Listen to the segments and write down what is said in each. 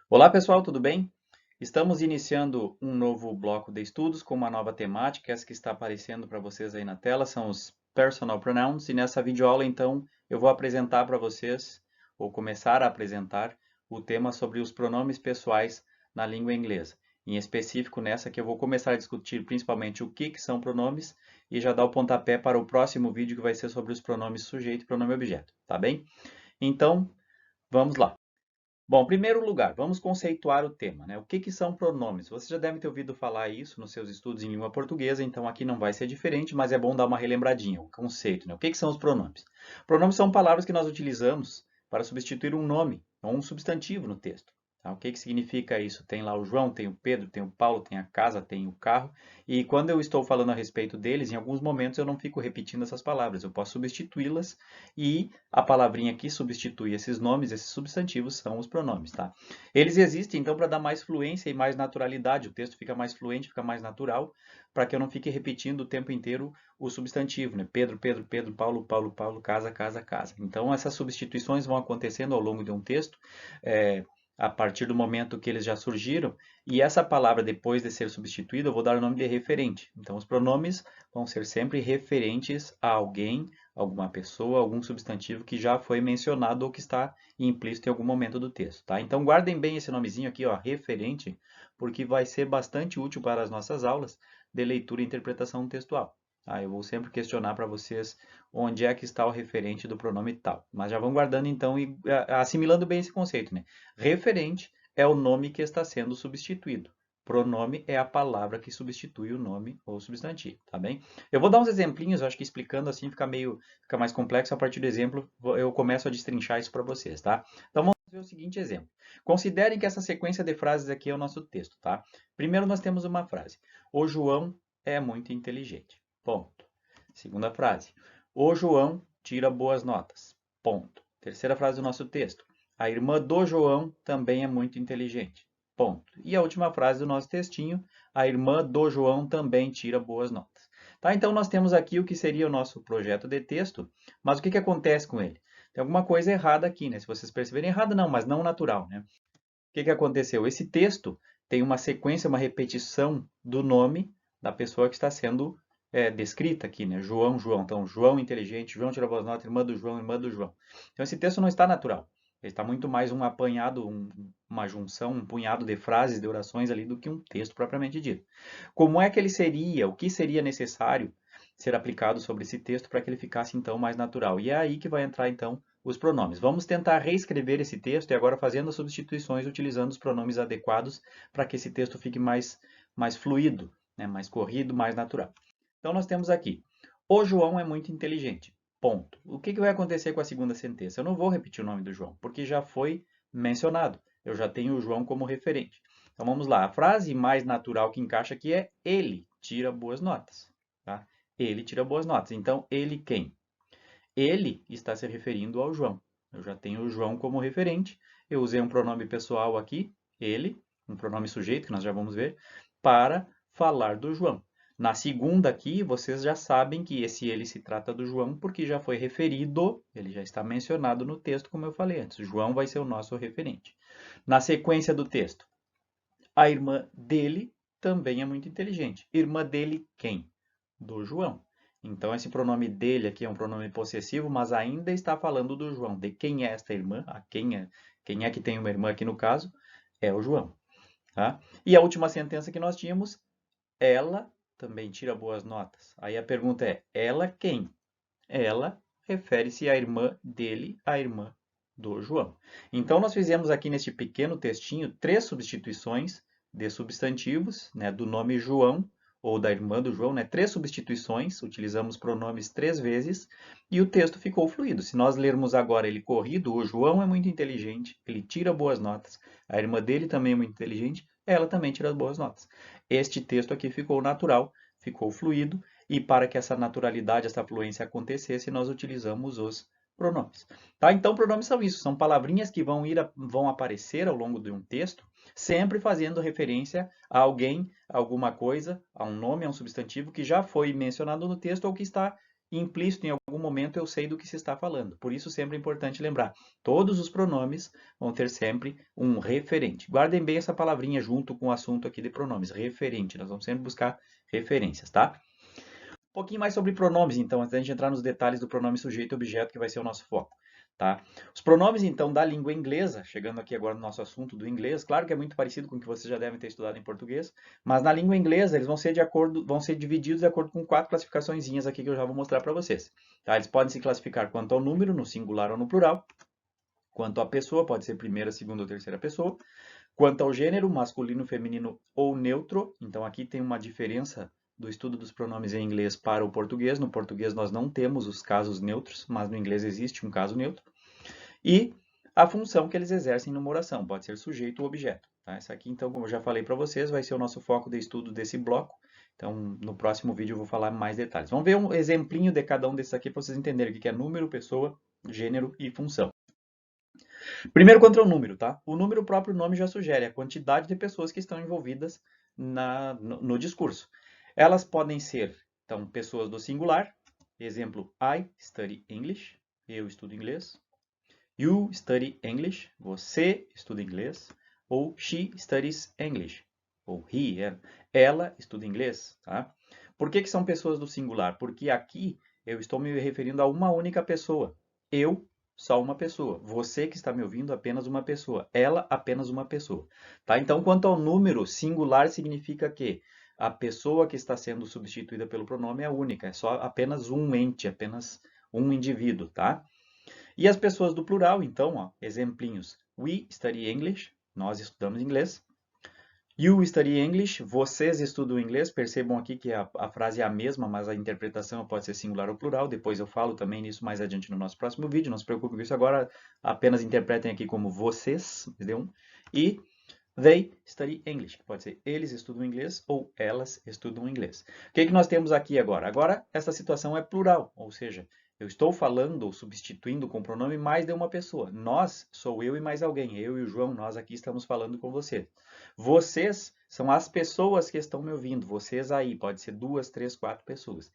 Olá pessoal, tudo bem? Estamos iniciando um novo bloco de estudos com uma nova temática. Essa que está aparecendo para vocês aí na tela são os personal pronouns, e nessa videoaula então eu vou apresentar para vocês, ou começar a apresentar, o tema sobre os pronomes pessoais na língua inglesa. Em específico, nessa que eu vou começar a discutir principalmente o que são pronomes e já dar o pontapé para o próximo vídeo que vai ser sobre os pronomes sujeito e pronome objeto, tá bem? Então, vamos lá. Bom, em primeiro lugar, vamos conceituar o tema, né? O que são pronomes? Você já deve ter ouvido falar isso nos seus estudos em língua portuguesa, então aqui não vai ser diferente, mas é bom dar uma relembradinha, o conceito, né? O que são os pronomes? Pronomes são palavras que nós utilizamos para substituir um nome ou um substantivo no texto. Tá? O que significa isso? Tem lá o João, tem o Pedro, tem o Paulo, tem a casa, tem o carro, e quando eu estou falando a respeito deles, em alguns momentos eu não fico repetindo essas palavras, eu posso substituí-las e a palavrinha que substitui esses nomes, esses substantivos, são os pronomes, tá? Eles existem, então, para dar mais fluência e mais naturalidade. O texto fica mais fluente, fica mais natural, para que eu não fique repetindo o tempo inteiro o substantivo, né? Pedro, Pedro, Pedro, Paulo, Paulo, Paulo, casa, casa, casa. Então, essas substituições vão acontecendo ao longo de um texto, a partir do momento que eles já surgiram, e essa palavra, depois de ser substituída, eu vou dar o nome de referente. Então, os pronomes vão ser sempre referentes a alguém, alguma pessoa, algum substantivo que já foi mencionado ou que está implícito em algum momento do texto, tá? Então guardem bem esse nomezinho aqui, ó, referente, porque vai ser bastante útil para as nossas aulas de leitura e interpretação textual. Tá? Eu vou sempre questionar para vocês onde é que está o referente do pronome tal. Mas já vão guardando então e assimilando bem esse conceito, né? Referente é o nome que está sendo substituído. Pronome é a palavra que substitui o nome ou substantivo, tá bem? Eu vou dar uns exemplinhos, acho que explicando assim fica mais complexo. A partir do exemplo, eu começo a destrinchar isso para vocês, tá? Então vamos ver o seguinte exemplo. Considerem que essa sequência de frases aqui é o nosso texto, tá? Primeiro nós temos uma frase. O João é muito inteligente. Ponto. Segunda frase. O João tira boas notas. Ponto. Terceira frase do nosso texto. A irmã do João também é muito inteligente. Ponto. E a última frase do nosso textinho. A irmã do João também tira boas notas. Tá? Então, nós temos aqui o que seria o nosso projeto de texto, mas o que acontece com ele? Tem alguma coisa errada aqui, né? Se vocês perceberem, errada não, mas não natural, né? O que aconteceu? Esse texto tem uma sequência, uma repetição do nome da pessoa que está sendo descrita aqui, né? João, João. Então, João inteligente, João tira boas notas, irmã do João, irmã do João. Então, esse texto não está natural. Ele está muito mais um apanhado, uma junção, um punhado de frases, de orações ali, do que um texto propriamente dito. Como é que ele seria, o que seria necessário ser aplicado sobre esse texto para que ele ficasse, então, mais natural? E é aí que vai entrar, então, os pronomes. Vamos tentar reescrever esse texto e agora fazendo as substituições, utilizando os pronomes adequados para que esse texto fique mais fluido, né? Mais corrido, mais natural. Então, nós temos aqui, o João é muito inteligente. Ponto. O que vai acontecer com a segunda sentença? Eu não vou repetir o nome do João, porque já foi mencionado. Eu já tenho o João como referente. Então, vamos lá. A frase mais natural que encaixa aqui é ele tira boas notas. Tá? Ele tira boas notas. Então, ele quem? Ele está se referindo ao João. Eu já tenho o João como referente. Eu usei um pronome pessoal aqui, ele, um pronome sujeito, que nós já vamos ver, para falar do João. Na segunda aqui, vocês já sabem que esse ele se trata do João, porque já foi referido, ele já está mencionado no texto, como eu falei antes. João vai ser o nosso referente. Na sequência do texto, a irmã dele também é muito inteligente. Irmã dele quem? Do João. Então, esse pronome dele aqui é um pronome possessivo, mas ainda está falando do João. De quem é esta irmã? Quem é que tem uma irmã aqui no caso? É o João. Tá? E a última sentença que nós tínhamos, ela também tira boas notas. Aí a pergunta é, ela quem? Ela refere-se à irmã dele, à irmã do João. Então, nós fizemos aqui neste pequeno textinho 3 substituições de substantivos, né, do nome João ou da irmã do João, né, 3 substituições, utilizamos pronomes 3 vezes e o texto ficou fluido. Se nós lermos agora ele corrido, o João é muito inteligente, ele tira boas notas, a irmã dele também é muito inteligente, ela também tira boas notas. Este texto aqui ficou natural, ficou fluido e para que essa naturalidade, essa fluência acontecesse, nós utilizamos os pronomes. Tá? Então, pronomes são isso, são palavrinhas que vão aparecer ao longo de um texto, sempre fazendo referência a alguém, a alguma coisa, a um nome, a um substantivo que já foi mencionado no texto ou que está implícito em algum momento eu sei do que se está falando. Por isso sempre é importante lembrar, todos os pronomes vão ter sempre um referente. Guardem bem essa palavrinha junto com o assunto aqui de pronomes, referente. Nós vamos sempre buscar referências, tá? Um pouquinho mais sobre pronomes, então, antes da gente entrar nos detalhes do pronome sujeito e objeto, que vai ser o nosso foco. Tá? Os pronomes, então, da língua inglesa, chegando aqui agora no nosso assunto do inglês, claro que é muito parecido com o que vocês já devem ter estudado em português, mas na língua inglesa eles vão ser divididos de acordo com 4 classificaçõezinhas aqui que eu já vou mostrar para vocês. Tá? Eles podem se classificar quanto ao número, no singular ou no plural, quanto à pessoa, pode ser primeira, segunda ou terceira pessoa, quanto ao gênero, masculino, feminino ou neutro, então aqui tem uma diferença do estudo dos pronomes em inglês para o português. No português nós não temos os casos neutros, mas no inglês existe um caso neutro. E a função que eles exercem numa oração, pode ser sujeito ou objeto. Tá? Essa aqui, então, como eu já falei para vocês, vai ser o nosso foco de estudo desse bloco. Então, no próximo vídeo eu vou falar mais detalhes. Vamos ver um exemplinho de cada um desses aqui para vocês entenderem o que é número, pessoa, gênero e função. Primeiro, quanto ao número, tá? O número, o próprio nome já sugere a quantidade de pessoas que estão envolvidas no discurso. Elas podem ser, então, pessoas do singular. Exemplo, I study English. Eu estudo inglês. You study English. Você estuda inglês. Ou she studies English. Ou he, ela estuda inglês, tá? Por que são pessoas do singular? Porque aqui eu estou me referindo a uma única pessoa. Eu, só uma pessoa. Você que está me ouvindo, apenas uma pessoa. Ela, apenas uma pessoa. Tá? Então, quanto ao número, singular significa que a pessoa que está sendo substituída pelo pronome é única. É só apenas um ente, apenas um indivíduo, tá? E as pessoas do plural, então, ó, exemplinhos. We study English. Nós estudamos inglês. You study English, vocês estudam inglês. Percebam aqui que a frase é a mesma, mas a interpretação pode ser singular ou plural. Depois eu falo também nisso mais adiante no nosso próximo vídeo. Não se preocupem com isso agora. Apenas interpretem aqui como vocês, entendeu? E they study English, que pode ser eles estudam inglês ou elas estudam inglês. O que nós temos aqui agora? Agora, essa situação é plural, ou seja, eu estou falando ou substituindo com o pronome mais de uma pessoa. Nós, sou eu e mais alguém. Eu e o João, nós aqui estamos falando com você. Vocês são as pessoas que estão me ouvindo. Vocês aí, pode ser 2, 3, 4 pessoas.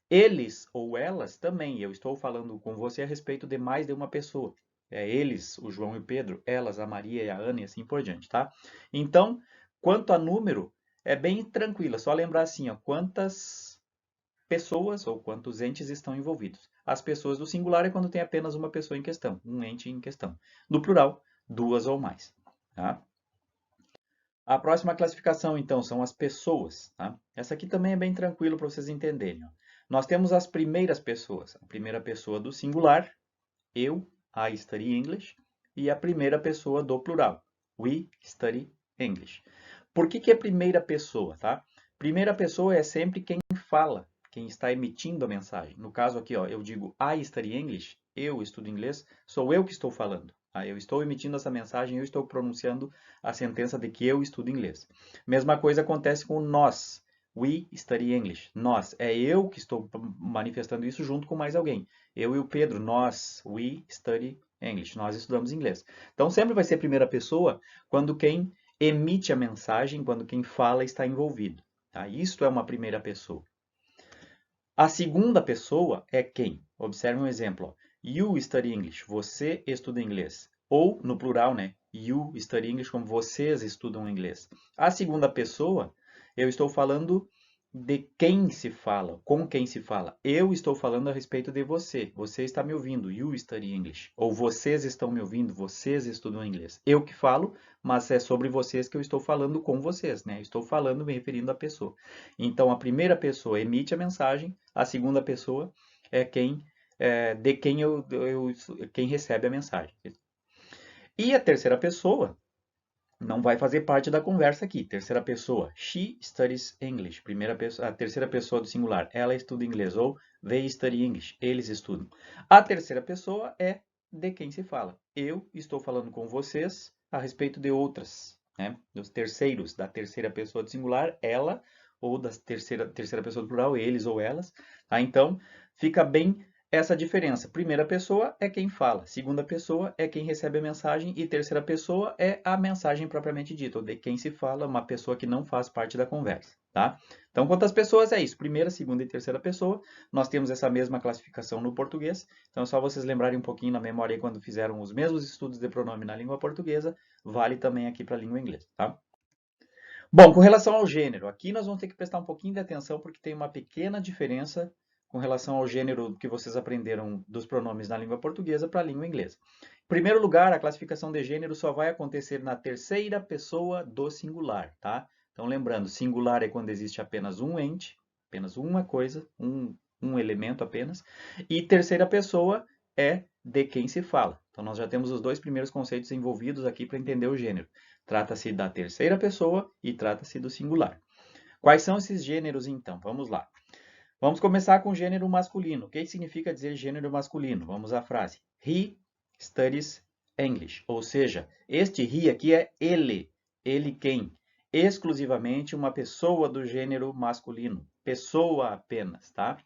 Eles ou elas também. Eu estou falando com você a respeito de mais de uma pessoa. É eles, o João e o Pedro, elas, a Maria e a Ana e assim por diante, tá? Então, quanto a número, é bem tranquilo. É só lembrar assim, ó, quantas pessoas ou quantos entes estão envolvidos. As pessoas do singular é quando tem apenas uma pessoa em questão, um ente em questão. Do plural, 2 ou mais. Tá? A próxima classificação, então, são as pessoas. Tá? Essa aqui também é bem tranquilo para vocês entenderem. Ó. Nós temos as primeiras pessoas. A primeira pessoa do singular, eu, I study English. E a primeira pessoa do plural, we study English. Por que é primeira pessoa? Tá? Primeira pessoa é sempre quem fala, quem está emitindo a mensagem. No caso aqui, ó, eu digo I study English, eu estudo inglês, sou eu que estou falando. Tá? Eu estou emitindo essa mensagem, eu estou pronunciando a sentença de que eu estudo inglês. Mesma coisa acontece com nós. We study English. Nós. É eu que estou manifestando isso junto com mais alguém. Eu e o Pedro. Nós. We study English. Nós estudamos inglês. Então, sempre vai ser primeira pessoa quando quem emite a mensagem, quando quem fala está envolvido. Tá? Isto é uma primeira pessoa. A segunda pessoa é quem? Observe um exemplo. Ó. You study English. Você estuda inglês. Ou, no plural, né? You study English, como vocês estudam inglês. A segunda pessoa, eu estou falando de quem se fala, com quem se fala. Eu estou falando a respeito de você. Você está me ouvindo. You study English. Ou vocês estão me ouvindo. Vocês estudam inglês. Eu que falo, mas é sobre vocês que eu estou falando com vocês, né? Estou falando me referindo à pessoa. Então, a primeira pessoa emite a mensagem. A segunda pessoa é quem de quem quem recebe a mensagem. E a terceira pessoa não vai fazer parte da conversa aqui. Terceira pessoa, she studies English. Primeira pessoa, a terceira pessoa do singular, ela estuda inglês. Ou they study English, eles estudam. A terceira pessoa é de quem se fala. Eu estou falando com vocês a respeito de outras, né? Dos terceiros, da terceira pessoa do singular, ela, ou da terceira pessoa do plural, eles ou elas. Tá? Então, fica bem essa diferença. Primeira pessoa é quem fala, segunda pessoa é quem recebe a mensagem e terceira pessoa é a mensagem propriamente dita, ou de quem se fala, uma pessoa que não faz parte da conversa, tá? Então, quantas pessoas é isso? Primeira, segunda e terceira pessoa. Nós temos essa mesma classificação no português. Então, é só vocês lembrarem um pouquinho na memória aí quando fizeram os mesmos estudos de pronome na língua portuguesa, vale também aqui para a língua inglesa, tá? Bom, com relação ao gênero, aqui nós vamos ter que prestar um pouquinho de atenção porque tem uma pequena diferença com relação ao gênero que vocês aprenderam dos pronomes na língua portuguesa para a língua inglesa. Em primeiro lugar, a classificação de gênero só vai acontecer na terceira pessoa do singular, tá? Então, lembrando, singular é quando existe apenas um ente, apenas uma coisa, um elemento apenas, e terceira pessoa é de quem se fala. Então, nós já temos os dois primeiros conceitos envolvidos aqui para entender o gênero. Trata-se da terceira pessoa e trata-se do singular. Quais são esses gêneros, então? Vamos lá. Vamos começar com o gênero masculino. O que significa dizer gênero masculino? Vamos à frase. He studies English. Ou seja, este he aqui é ele. Ele quem? Exclusivamente uma pessoa do gênero masculino. Pessoa apenas, tá?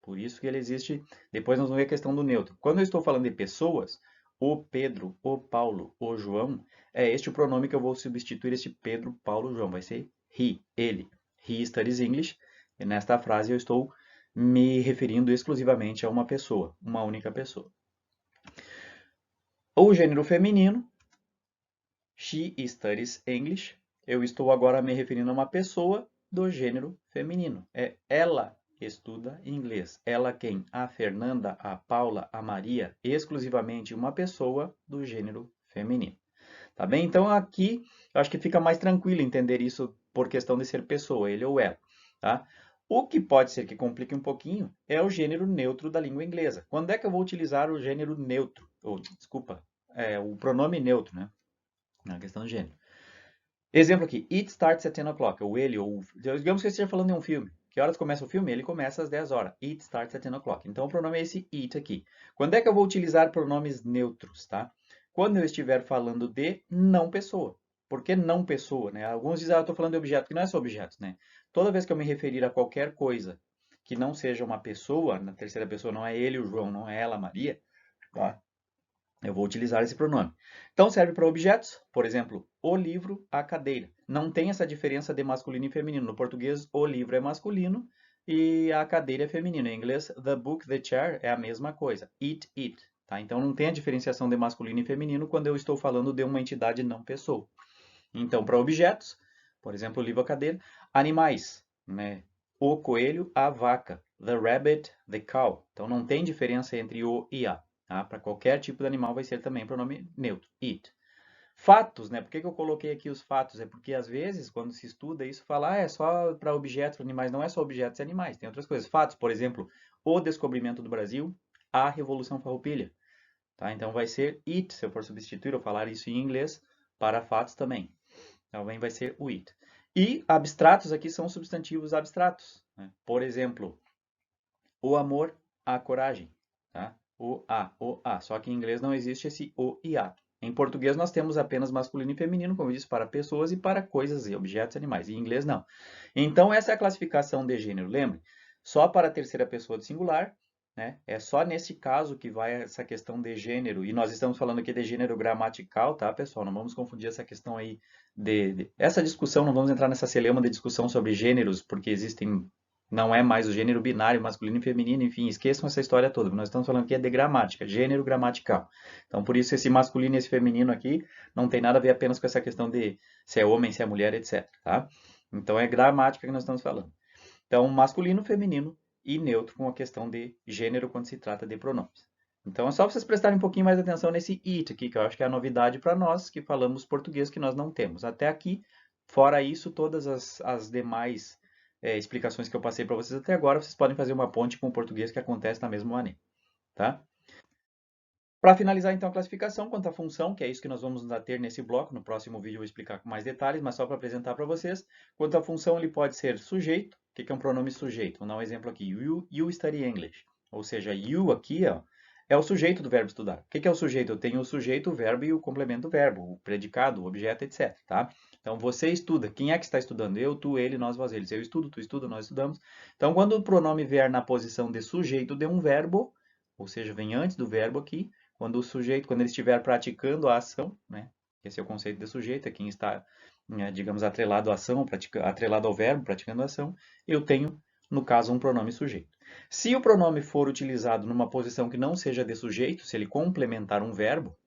Por isso que ele existe. Depois nós vamos ver a questão do neutro. Quando eu estou falando de pessoas, o Pedro, o Paulo, o João, é este o pronome que eu vou substituir este Pedro, Paulo, João. Vai ser he, ele. He studies English. E nesta frase eu estou me referindo exclusivamente a uma pessoa, uma única pessoa. O gênero feminino, she studies English. Eu estou agora me referindo a uma pessoa do gênero feminino. É ela estuda inglês. Ela quem? A Fernanda, a Paula, a Maria, exclusivamente uma pessoa do gênero feminino. Tá bem? Então aqui eu acho que fica mais tranquilo entender isso por questão de ser pessoa, ele ou ela, tá? O que pode ser que complique um pouquinho é o gênero neutro da língua inglesa. Quando é que eu vou utilizar o gênero neutro? Ou, desculpa, o pronome neutro, né? Na questão do gênero. Exemplo aqui, it starts at 10 o'clock, ou ele, ou... Digamos que eu esteja falando de um filme. Que horas começa o filme? Ele começa às 10 horas. It starts at 10 o'clock. Então, o pronome é esse it aqui. Quando é que eu vou utilizar pronomes neutros, tá? Quando eu estiver falando de não pessoa. Por que não pessoa, né? Alguns dizem, eu estou falando de objeto, que não é só objetos, né? Toda vez que eu me referir a qualquer coisa que não seja uma pessoa, na terceira pessoa não é ele, o João, não é ela, a Maria, tá? Eu vou utilizar esse pronome. Então, serve para objetos, por exemplo, o livro, a cadeira. Não tem essa diferença de masculino e feminino. No português, o livro é masculino e a cadeira é feminina. Em inglês, the book, the chair é a mesma coisa. It, it. Tá? Então, não tem a diferenciação de masculino e feminino quando eu estou falando de uma entidade não pessoa. Então, para objetos, por exemplo, o livro, a cadeira. Animais, né? O coelho, a vaca. The rabbit, the cow. Então, não tem diferença entre o e a. Tá? Para qualquer tipo de animal vai ser também pronome neutro, it. Fatos, né? Por que eu coloquei aqui os fatos? É porque às vezes, quando se estuda isso, fala, é só para objetos, animais. Não é só objetos e animais, tem outras coisas. Fatos, por exemplo, o descobrimento do Brasil, a Revolução Farroupilha. Tá? Então vai ser it, se eu for substituir ou falar isso em inglês, para fatos também. Também vai ser o it. E abstratos aqui são substantivos abstratos. Né? Por exemplo, o amor, a coragem. Tá? O a. Só que em inglês não existe esse o e a. Em português nós temos apenas masculino e feminino, como eu disse, para pessoas e para coisas e objetos animais. Em inglês não. Então essa é a classificação de gênero. Lembre, só para a terceira pessoa do singular, né? É só nesse caso que vai essa questão de gênero. E nós estamos falando aqui de gênero gramatical, tá, pessoal? Não vamos confundir essa questão aí essa discussão, não vamos entrar nessa celeuma de discussão sobre gêneros, porque existem não é mais o gênero binário, masculino e feminino, enfim, esqueçam essa história toda. Nós estamos falando aqui de gramática, gênero gramatical. Então, por isso, esse masculino e esse feminino aqui não tem nada a ver apenas com essa questão de se é homem, se é mulher, etc. Tá? Então, é gramática que nós estamos falando. Então, masculino, feminino e neutro com a questão de gênero quando se trata de pronomes. Então, é só vocês prestarem um pouquinho mais atenção nesse it aqui, que eu acho que é a novidade para nós que falamos português que nós não temos. Até aqui, fora isso, todas as demais explicações que eu passei para vocês até agora, vocês podem fazer uma ponte com o português que acontece da mesma maneira, tá? Para finalizar, então, a classificação quanto à função, que é isso que nós vamos ter nesse bloco, no próximo vídeo eu vou explicar com mais detalhes, mas só para apresentar para vocês, quanto à função ele pode ser sujeito. O que é um pronome sujeito? Vou dar um exemplo aqui, you study English, ou seja, you aqui ó, é o sujeito do verbo estudar. O que é o sujeito? Eu tenho o sujeito, o verbo e o complemento do verbo, o predicado, o objeto, etc. Tá? Então, você estuda. Quem é que está estudando? Eu, tu, ele, nós, vós, eles. Eu estudo, tu estuda, nós estudamos. Então, quando o pronome vier na posição de sujeito de um verbo, ou seja, vem antes do verbo aqui, quando o sujeito, quando ele estiver praticando a ação, né? Esse é o conceito de sujeito, é quem está, digamos, atrelado à ação, atrelado ao verbo, praticando a ação, eu tenho, no caso, um pronome sujeito. Se o pronome for utilizado numa posição que não seja de sujeito, se ele complementar um verbo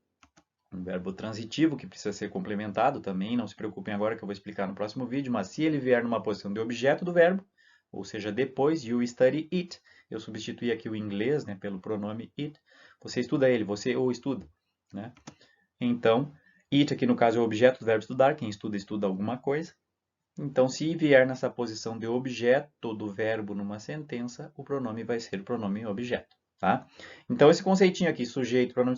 transitivo que precisa ser complementado também, não se preocupem agora que eu vou explicar no próximo vídeo, mas se ele vier numa posição de objeto do verbo, ou seja, depois you study it, eu substituí aqui o inglês, né, pelo pronome it, você estuda ele, você ou estuda, né? Então, it aqui no caso é o objeto do verbo estudar, quem estuda, estuda alguma coisa. Então, se vier nessa posição de objeto do verbo numa sentença, o pronome vai ser o pronome objeto. Tá? Então, esse conceitinho aqui, sujeito, pronome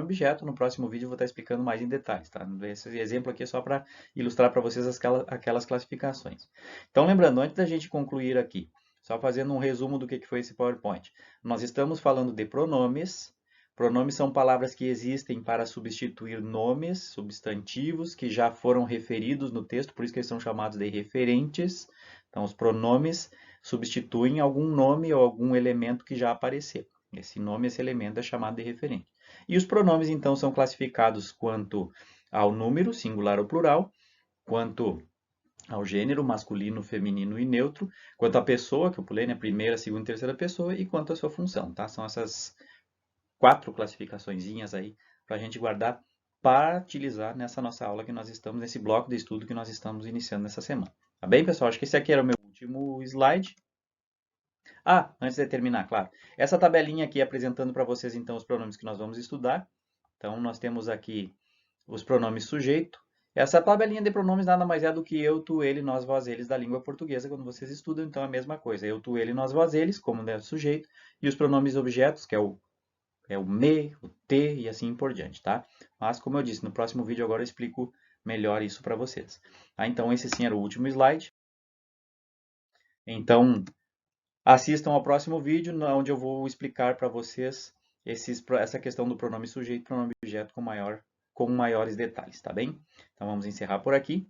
objeto, no próximo vídeo eu vou estar explicando mais em detalhes. Tá? Esse exemplo aqui é só para ilustrar para vocês aquelas classificações. Então, lembrando, antes da gente concluir aqui, só fazendo um resumo do que foi esse PowerPoint. Nós estamos falando de pronomes. Pronomes são palavras que existem para substituir nomes, substantivos, que já foram referidos no texto, por isso que eles são chamados de referentes. Então, os pronomes substituem algum nome ou algum elemento que já apareceu. Esse nome, esse elemento é chamado de referente. E os pronomes, então, são classificados quanto ao número, singular ou plural, quanto ao gênero, masculino, feminino e neutro, quanto à pessoa, que eu pulei, né, primeira, segunda e terceira pessoa, e quanto à sua função, tá? São essas 4 classificaçõezinhas aí para a gente guardar para utilizar nessa nossa aula que nós estamos, nesse bloco de estudo que nós estamos iniciando nessa semana. Tá bem, pessoal? Acho que esse aqui era o meu último slide. Ah, antes de terminar, claro. Essa tabelinha aqui apresentando para vocês, então, os pronomes que nós vamos estudar. Então, nós temos aqui os pronomes sujeito. Essa tabelinha de pronomes nada mais é do que eu, tu, ele, nós, vós, eles da língua portuguesa, quando vocês estudam, então é a mesma coisa. Eu, tu, ele, nós, vós, eles, como é o sujeito, e os pronomes objetos, que é o me, o te e assim por diante, tá? Mas, como eu disse, no próximo vídeo agora eu explico melhor isso para vocês. Tá? Então, esse sim era o último slide. Então, assistam ao próximo vídeo, onde eu vou explicar para vocês essa questão do pronome sujeito e pronome objeto com maiores detalhes, tá bem? Então vamos encerrar por aqui.